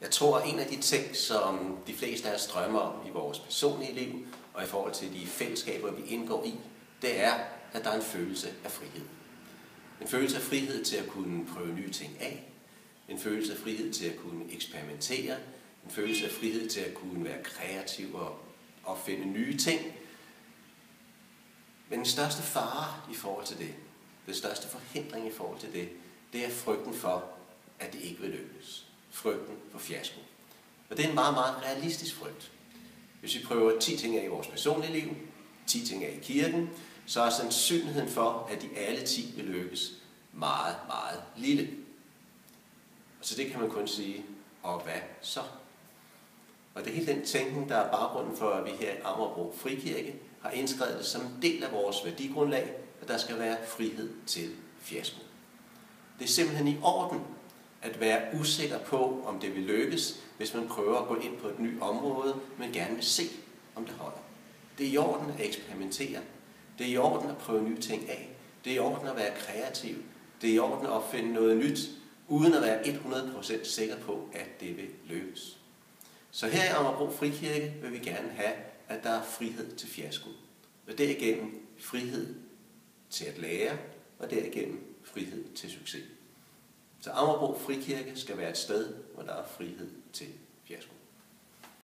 Jeg tror, at en af de ting, som de fleste af os drømmer om i vores personlige liv, og i forhold til de fællesskaber, vi indgår i, det er, at der er en følelse af frihed. En følelse af frihed til at kunne prøve nye ting af. En følelse af frihed til at kunne eksperimentere. En følelse af frihed til at kunne være kreativ og opfinde nye ting. Men den største fare i forhold til det, den største forhindring i forhold til det er frygten for, at det ikke vil lykkes. Frygten for fiasko. Og det er en meget, meget realistisk frygt. Hvis vi prøver 10 ting af i vores personlige liv, 10 ting af i kirken, så er sandsynligheden for, at de alle 10 vil lykkes meget, meget lille. Og så det kan man kun sige, og hvad så? Og det er hele den tænkning, der er baggrunden for, at vi her i Amagerbro Frikirke har indskrevet det som en del af vores værdigrundlag, at der skal være frihed til fiasko. Det er simpelthen i orden at være usikker på, om det vil lykkes, hvis man prøver at gå ind på et nyt område, men gerne vil se, om det holder. Det er i orden at eksperimentere. Det er i orden at prøve nye ting af. Det er i orden at være kreativ. Det er i orden at opfinde noget nyt, uden at være 100% sikker på, at det vil lykkes. Så her i Amagerbro Frikirke vil vi gerne have, at der er frihed til fiasko. Og derigennem frihed til at lære, og derigennem frihed til succes. Så Amagerbro Frikirke skal være et sted, hvor der er frihed til fiasko.